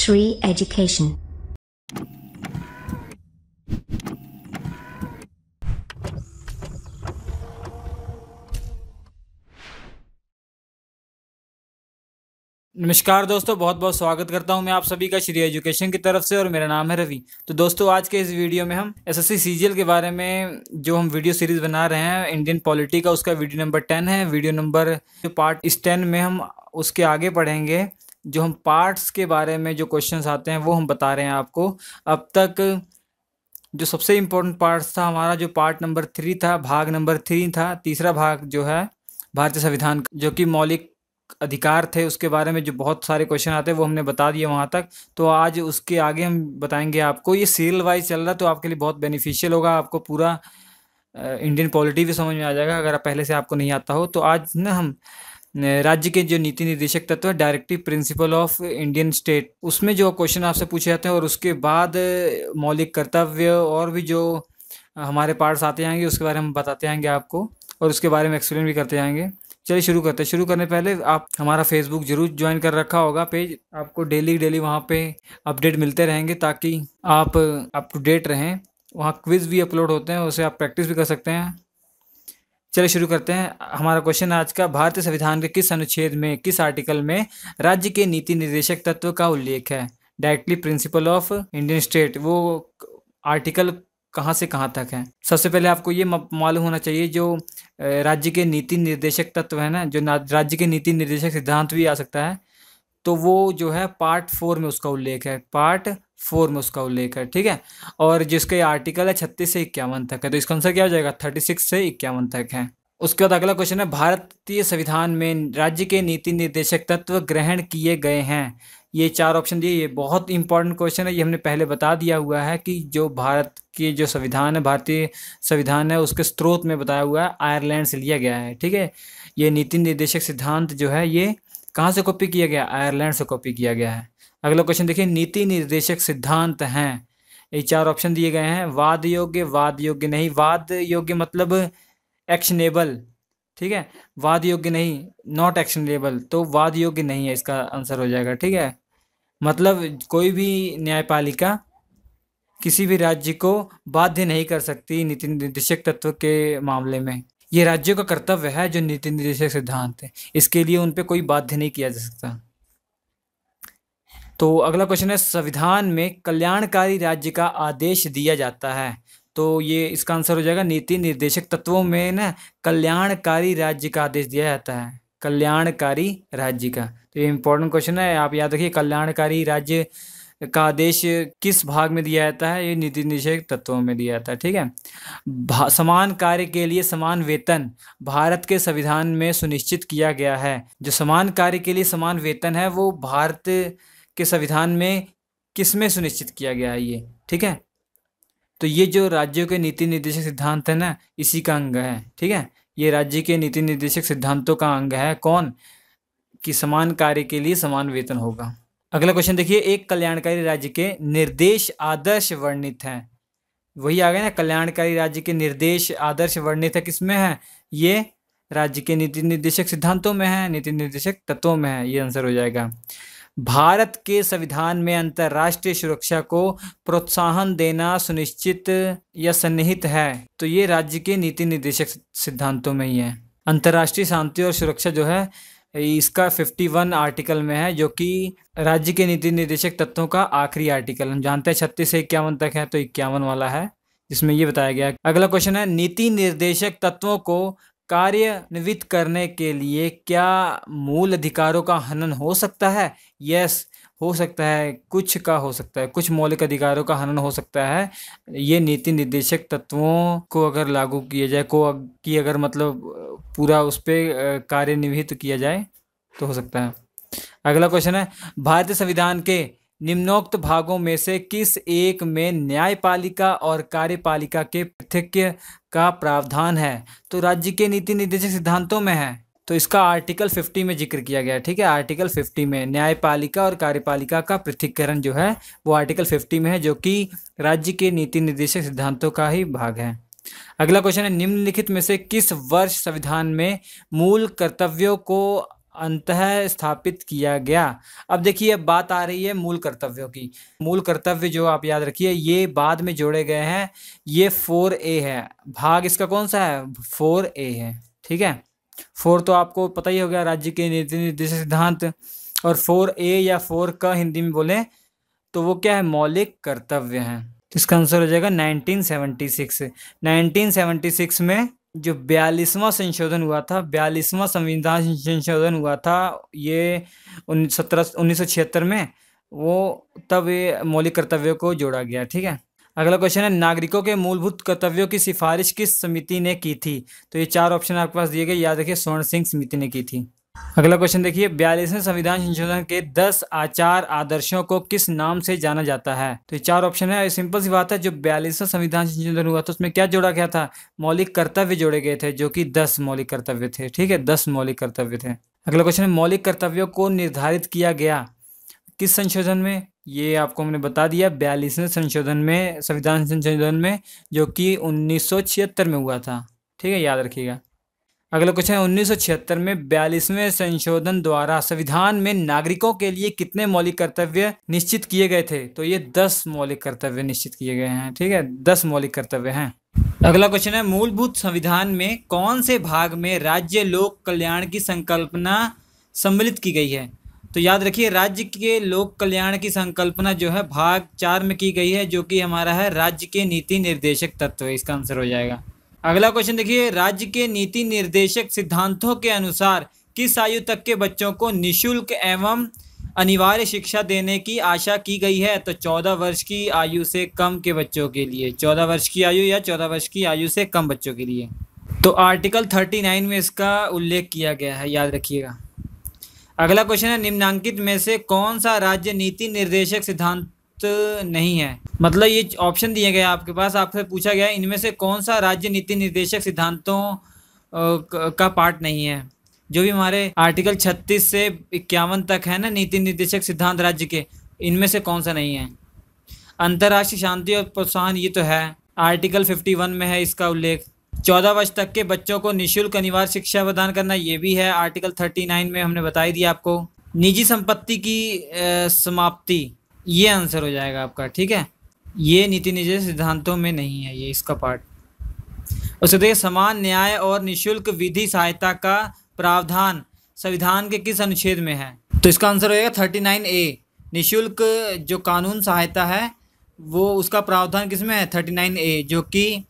Shri Education. नमस्कार दोस्तों, बहुत बहुत स्वागत करता हूं मैं आप सभी का श्री एजुकेशन की तरफ से और मेरा नाम है रवि। तो दोस्तों, आज के इस वीडियो में हम एसएससी सीजीएल के बारे में जो हम वीडियो सीरीज बना रहे हैं इंडियन पॉलिटी का, उसका वीडियो नंबर 10 है। वीडियो नंबर जो पार्ट इस 10 में हम उसके आगे पढ़ेंगे। जो हम पार्ट्स के बारे में जो क्वेश्चंस आते हैं वो हम बता रहे हैं आपको। अब तक जो सबसे इम्पोर्टेंट पार्ट्स था हमारा, जो पार्ट नंबर 3 था, भाग नंबर 3 था, तीसरा भाग जो है भारतीय संविधान जो कि मौलिक अधिकार थे, उसके बारे में जो बहुत सारे क्वेश्चन आते हैं वो हमने बता दिए वहाँ तक। तो आज उसके आगे हम बताएंगे आपको। ये सीरियल वाइज चल रहा है तो आपके लिए बहुत बेनिफिशियल होगा। आपको पूरा इंडियन पॉलिटी भी समझ में आ जाएगा अगर आप पहले से आपको नहीं आता हो। तो आज ना हम राज्य के जो नीति निर्देशक तत्व है, directive principle of Indian state, उसमें जो क्वेश्चन आपसे पूछे जाते हैं और उसके बाद मौलिक कर्तव्य और भी जो हमारे पार्ट्स आते जाएंगे उसके बारे में बताते जाएंगे आपको और उसके बारे में एक्सप्लेन भी करते जाएंगे। चलिए शुरू करते हैं। शुरू करने पहले आप हमारा फेसबुक जरूर ज्वाइन कर रखा होगा पेज। आपको डेली वहाँ पे अपडेट मिलते रहेंगे ताकि आप अप टू डेट रहें। वहाँ क्विज़ भी अपलोड होते हैं, उसे आप प्रैक्टिस भी कर सकते हैं। चलिए शुरू करते हैं। हमारा क्वेश्चन आज का, भारतीय संविधान के किस अनुच्छेद में, किस आर्टिकल में राज्य के नीति निर्देशक तत्व का उल्लेख है? Directly principle of Indian state, वो आर्टिकल कहाँ से कहाँ तक है? सबसे पहले आपको ये मालूम होना चाहिए जो राज्य के नीति निर्देशक तत्व है ना, जो राज्य के नीति निर्देशक सिद्धांत भी आ सकता है, तो वो जो है पार्ट 4 में उसका उल्लेख है। पार्ट 4 में उसका उल्लेख है, ठीक है। और जिसके आर्टिकल है 36 से 51 तक है। तो इसका आंसर क्या हो जाएगा? 36 से 51 तक है। उसके बाद अगला क्वेश्चन है, भारतीय संविधान में राज्य के नीति निर्देशक तत्व ग्रहण किए गए हैं। ये 4 ऑप्शन दिए। ये बहुत इंपॉर्टेंट क्वेश्चन है। ये हमने पहले बता दिया हुआ है कि जो भारत की जो संविधान है, भारतीय संविधान है, उसके स्रोत में बताया हुआ है, आयरलैंड से लिया गया है, ठीक है। ये नीति निर्देशक सिद्धांत जो है ये कहाँ से कॉपी किया गया? आयरलैंड से कॉपी किया गया है। अगला क्वेश्चन देखिए, नीति निर्देशक सिद्धांत हैं। ये 4 ऑप्शन दिए गए हैं। वाद योग्य, वाद योग्य नहीं। वाद योग्य मतलब एक्शनेबल, ठीक है। वाद योग्य नहीं, नॉट एक्शनेबल, तो वाद योग्य नहीं है इसका आंसर हो जाएगा, ठीक है। मतलब कोई भी न्यायपालिका किसी भी राज्य को बाध्य नहीं कर सकती नीति निर्देशक तत्व के मामले में। ये राज्यों का कर्तव्य है जो नीति निर्देशक सिद्धांत है, इसके लिए उन पे कोई बाध्य नहीं किया जा सकता। तो अगला क्वेश्चन है, संविधान में कल्याणकारी राज्य का आदेश दिया जाता है। तो ये इसका आंसर हो जाएगा, नीति निर्देशक तत्वों में ना कल्याणकारी राज्य का आदेश दिया जाता है। कल्याणकारी राज्य का, तो ये इंपॉर्टेंट क्वेश्चन है, आप याद रखिए। कल्याणकारी राज्य का आदेश किस भाग में दिया जाता है? ये नीति निर्देशक तत्वों में दिया जाता है, ठीक है। समान कार्य के लिए समान वेतन भारत के संविधान में सुनिश्चित किया गया है। जो समान कार्य के लिए समान वेतन है वो भारत के संविधान में किस में सुनिश्चित किया गया है ये, ठीक है। तो ये जो राज्यों के नीति निर्देशक सिद्धांत है ना, इसी का अंग है, ठीक है। ये राज्य के नीति निर्देशक सिद्धांतों का अंग है। कौन? कि समान कार्य के लिए समान वेतन होगा। अगला क्वेश्चन देखिए, एक कल्याणकारी राज्य के निर्देश आदर्श वर्णित हैं। वही आ गया ना, कल्याणकारी राज्य के निर्देश आदर्श वर्णित है। किसमें है? ये राज्य के नीति निर्देशक सिद्धांतों में है, नीति निर्देशक तत्वों में है। ये आंसर हो जाएगा। भारत के संविधान में अंतर्राष्ट्रीय सुरक्षा को प्रोत्साहन देना सुनिश्चित या सन्निहित है। तो ये राज्य के नीति निर्देशक सिद्धांतों में ही है। अंतर्राष्ट्रीय शांति और सुरक्षा जो है इसका 51 आर्टिकल में है, जो कि राज्य के नीति निर्देशक तत्वों का आखिरी आर्टिकल। हम जानते हैं 36 से 51 तक है, तो 51 वाला है जिसमें ये बताया गया। अगला क्वेश्चन है, नीति निर्देशक तत्वों को कार्यान्वित करने के लिए क्या मूल अधिकारों का हनन हो सकता है? यस, हो सकता है। कुछ का हो सकता है, कुछ मौलिक अधिकारों का हनन हो सकता है। ये नीति निर्देशक तत्वों को अगर लागू किया जाए, कि अगर मतलब पूरा उस पर कार्यान्वित किया जाए तो हो सकता है। अगला क्वेश्चन है, भारतीय संविधान के निम्नोक्त भागों में से किस एक में न्यायपालिका और कार्यपालिका के पार्थक्य का प्रावधान है? तो राज्य के नीति निर्देशक सिद्धांतों में है, तो इसका आर्टिकल 50 में जिक्र किया गया है, ठीक है। आर्टिकल 50 में न्यायपालिका और कार्यपालिका का पृथक्करण जो है वो आर्टिकल 50 में है, जो कि राज्य के नीति निर्देशक सिद्धांतों का ही भाग है। अगला क्वेश्चन है, निम्नलिखित में से किस वर्ष संविधान में मूल कर्तव्यों को अंतः स्थापित किया गया। अब देखिए, अब बात आ रही है मूल कर्तव्यों की। मूल कर्तव्य जो आप याद रखिए, ये बाद में जोड़े गए हैं। ये 4A है, भाग इसका कौन सा है? 4A है, ठीक है। 4 तो आपको पता ही हो गया, राज्य के नीति निर्देशक सिद्धांत। और 4A या 4 का हिंदी में बोले तो वो क्या है? मौलिक कर्तव्य है। तो इसका आंसर हो जाएगा 1976। 1976 में जो 42वां संशोधन हुआ था, 42वां संविधान संशोधन हुआ था, ये 1976 में, वो तब ये मौलिक कर्तव्यों को जोड़ा गया, ठीक है। अगला क्वेश्चन है, नागरिकों के मूलभूत कर्तव्यों की सिफारिश किस समिति ने की थी? तो ये 4 ऑप्शन आपके पास दिए गए, याद रखिए, स्वर्ण सिंह समिति ने की थी। अगला क्वेश्चन देखिए, 42वें संविधान संशोधन के 10 आचार आदर्शों को किस नाम से जाना जाता है? तो ये 4 ऑप्शन है। सिंपल सी बात है, जो 42वां संविधान संशोधन हुआ था उसमें क्या जोड़ा गया था? मौलिक कर्तव्य जोड़े गए थे, जो कि 10 मौलिक कर्तव्य थे, ठीक है, 10 मौलिक कर्तव्य थे। अगला क्वेश्चन है, मौलिक कर्तव्यों को निर्धारित किया गया किस संशोधन में? ये आपको हमने बता दिया, 42वें संशोधन में, संविधान संशोधन में, जो कि 1976 में हुआ था, ठीक है, याद रखिएगा। अगला क्वेश्चन है, 1976 में 42वें संशोधन द्वारा संविधान में नागरिकों के लिए कितने मौलिक कर्तव्य निश्चित किए गए थे? तो ये 10 मौलिक कर्तव्य निश्चित किए गए हैं, ठीक है, 10 मौलिक कर्तव्य हैं। अगला क्वेश्चन है, मूलभूत संविधान में कौन से भाग में राज्य लोक कल्याण की संकल्पना सम्मिलित की गई है? तो याद रखिए, राज्य के लोक कल्याण की संकल्पना जो है भाग 4 में की गई है, जो कि हमारा है राज्य के नीति निर्देशक तत्व, इसका आंसर हो जाएगा। अगला क्वेश्चन देखिए, राज्य के नीति निर्देशक सिद्धांतों के अनुसार किस आयु तक के बच्चों को निःशुल्क एवं अनिवार्य शिक्षा देने की आशा की गई है? तो 14 वर्ष की आयु से कम के बच्चों के लिए, 14 वर्ष की आयु या 14 वर्ष की आयु से कम बच्चों के लिए। तो आर्टिकल 39 में इसका उल्लेख किया गया है, याद रखिएगा। अगला क्वेश्चन है, निम्नलिखित में से कौन सा राज्य नीति निर्देशक सिद्धांत नहीं है? मतलब ये ऑप्शन दिए गए आपके पास, आपसे पूछा गया है इनमें से कौन सा राज्य नीति निर्देशक सिद्धांतों का पार्ट नहीं है। जो भी हमारे आर्टिकल 36 से 51 तक है ना नीति निर्देशक सिद्धांत राज्य के, इनमें से कौन सा नहीं है? अंतर्राष्ट्रीय शांति और प्रोत्साहन, ये तो है, आर्टिकल 51 में है इसका उल्लेख। 14 वर्ष तक के बच्चों को निःशुल्क अनिवार्य शिक्षा प्रदान करना, ये भी है, आर्टिकल 39 में हमने बताई दिया आपको। निजी संपत्ति की समाप्ति, ये आंसर हो जाएगा आपका, ठीक है, ये नीति निर्देशक सिद्धांतों में नहीं है, ये इसका पार्ट। उसके देखिए, समान न्याय और निःशुल्क विधि सहायता का प्रावधान संविधान के किस अनुच्छेद में है? तो इसका आंसर हो जाएगा 39A। निःशुल्क जो कानून सहायता है वो उसका प्रावधान किस में है? 39A, जो कि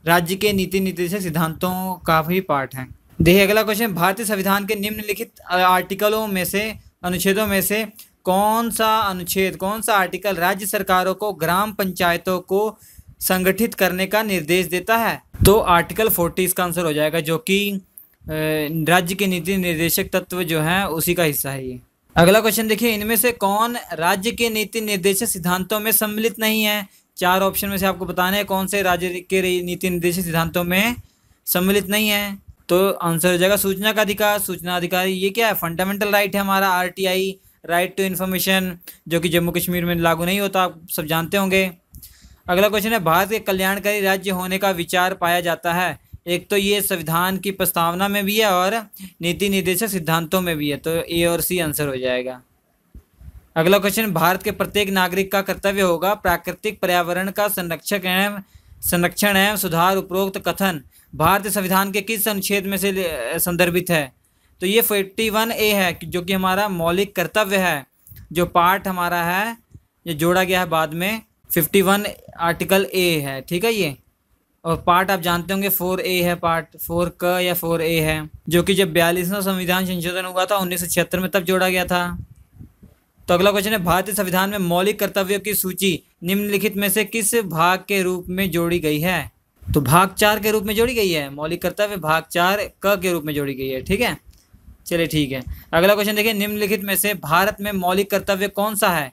राज्य के नीति निर्देशक सिद्धांतों का भी पार्ट है। देखिए अगला क्वेश्चन, भारतीय संविधान के निम्नलिखित आर्टिकलों में से, अनुच्छेदों में से कौन सा अनुच्छेद, कौन सा आर्टिकल राज्य सरकारों को ग्राम पंचायतों को संगठित करने का निर्देश देता है? तो आर्टिकल 40 इसका आंसर हो जाएगा, जो कि राज्य के नीति निर्देशक तत्व जो है उसी का हिस्सा है ये। अगला क्वेश्चन देखिए, इनमें से कौन राज्य के नीति निर्देशक सिद्धांतों में सम्मिलित नहीं है? 4 ऑप्शन में से आपको बताना है कौन से राज्य के नीति निर्देशक सिद्धांतों में सम्मिलित नहीं है। तो आंसर हो जाएगा सूचना का अधिकार, सूचना अधिकारी, ये क्या है? फंडामेंटल राइट है हमारा, RTI, राइट टू इन्फॉर्मेशन, जो कि जम्मू कश्मीर में लागू नहीं होता, आप सब जानते होंगे। अगला क्वेश्चन है, भारत के कल्याणकारी राज्य होने का विचार पाया जाता है? एक तो ये संविधान की प्रस्तावना में भी है और नीति निर्देशक सिद्धांतों में भी है, तो A और C आंसर हो जाएगा। अगला क्वेश्चन, भारत के प्रत्येक नागरिक का कर्तव्य होगा प्राकृतिक पर्यावरण का संरक्षण एवं सुधार। उपरोक्त कथन भारतीय संविधान के किस अनुच्छेद में से संदर्भित है? तो ये 51A है, जो कि हमारा मौलिक कर्तव्य है, जो पार्ट हमारा है, ये जोड़ा गया है बाद में, 51 आर्टिकल A है, ठीक है ये। और पार्ट आप जानते होंगे 4A है, पार्ट 4 का या 4A है, जो कि जब 42वां संविधान संशोधन हुआ था 1976 में, तब जोड़ा गया था। तो अगला क्वेश्चन है, भारतीय संविधान में मौलिक कर्तव्यों की सूची निम्नलिखित में से किस भाग के रूप में जोड़ी गई है? तो भाग 4 के रूप में जोड़ी गई है, मौलिक कर्तव्य भाग 4 क के रूप में जोड़ी गई है, ठीक है, चलिए ठीक है। अगला क्वेश्चन देखिए, निम्नलिखित में से भारत में मौलिक कर्तव्य कौन सा है?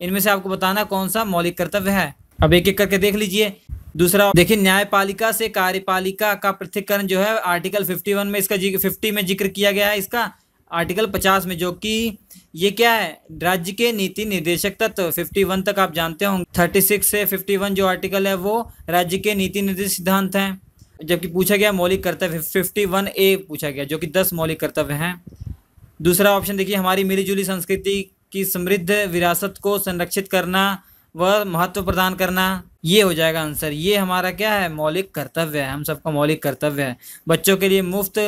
इनमें से आपको बताना कौन सा मौलिक कर्तव्य है। अब एक एक करके देख लीजिए। दूसरा देखिए, न्यायपालिका से कार्यपालिका का पृथक्करण जो है आर्टिकल 51 में, इसका 50 में जिक्र किया गया है, इसका आर्टिकल 50 में, जो कि ये क्या है? राज्य के नीति निर्देशक तत्व। 51 तक आप जानते होंगे, 36 से 51 जो आर्टिकल है वो राज्य के नीति निर्देशक सिद्धांत हैं। जबकि पूछा गया मौलिक कर्तव्य 51A पूछा गया, जो कि 10 मौलिक कर्तव्य हैं। दूसरा ऑप्शन देखिए, हमारी मिलीजुली संस्कृति की समृद्ध विरासत को संरक्षित करना व महत्व प्रदान करना, ये हो जाएगा आंसर। ये हमारा क्या है, मौलिक कर्तव्य है, हम सबका मौलिक कर्तव्य है। बच्चों के लिए मुफ्त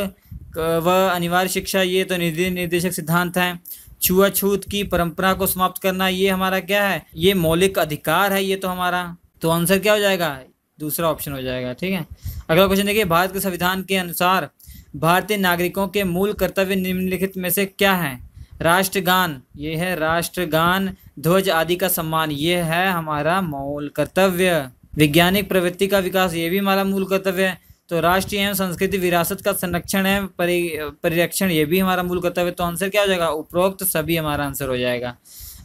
व अनिवार्य शिक्षा, ये तो निर्देशक सिद्धांत है। छुआछूत की परंपरा को समाप्त करना, ये हमारा क्या है, ये मौलिक अधिकार है, ये तो हमारा। तो आंसर क्या हो जाएगा, दूसरा ऑप्शन हो जाएगा। ठीक है, अगला क्वेश्चन देखिए, भारत के संविधान के अनुसार भारतीय नागरिकों के मूल कर्तव्य निम्नलिखित में से क्या है। राष्ट्रगान, ये है राष्ट्रगान, ध्वज आदि का सम्मान, ये है हमारा मूल कर्तव्य। वैज्ञानिक प्रवृत्ति का विकास, ये भी हमारा मूल कर्तव्य है। तो राष्ट्रीय एवं संस्कृति विरासत का संरक्षण है परिरक्षण, ये भी हमारा मूल कर्तव्य। तो आंसर क्या हो जाएगा, उपरोक्त सभी हमारा आंसर हो जाएगा।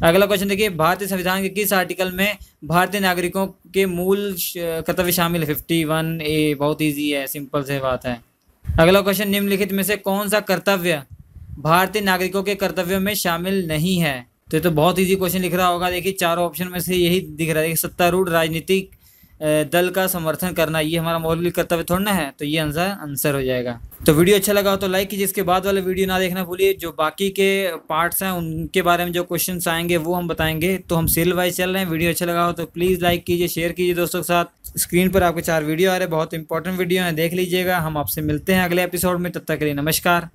अगला क्वेश्चन देखिए, भारतीय संविधान के किस आर्टिकल में भारतीय नागरिकों के मूल कर्तव्य शामिल है। 51A, बहुत ईजी है, सिंपल से बात है। अगला क्वेश्चन, निम्नलिखित में से कौन सा कर्तव्य भारतीय नागरिकों के कर्तव्यों में शामिल नहीं है। तो ये तो बहुत इजी क्वेश्चन लिख रहा होगा। देखिए चारों ऑप्शन में से यही दिख रहा है, सत्तारूढ़ राजनीतिक दल का समर्थन करना, ये हमारा मौलिक कर्तव्य थोड़ा ना है। तो ये आंसर हो जाएगा। तो वीडियो अच्छा लगा हो तो लाइक कीजिए, इसके बाद वाले वीडियो ना देखना भूलिए। जो बाकी के पार्ट्स हैं उनके बारे में जो क्वेश्चंस आएंगे वो हम बताएंगे। तो हम सीरियल वाइज चल रहे हैं। वीडियो अच्छा लगा हो तो प्लीज़ लाइक कीजिए, शेयर कीजिए दोस्तों के साथ। स्क्रीन पर आपके 4 वीडियो आ रहे हैं, बहुत इंपॉर्टेंट वीडियो हैं, देख लीजिएगा। हम आपसे मिलते हैं अगले एपिसोड में, तब तक के लिए नमस्कार।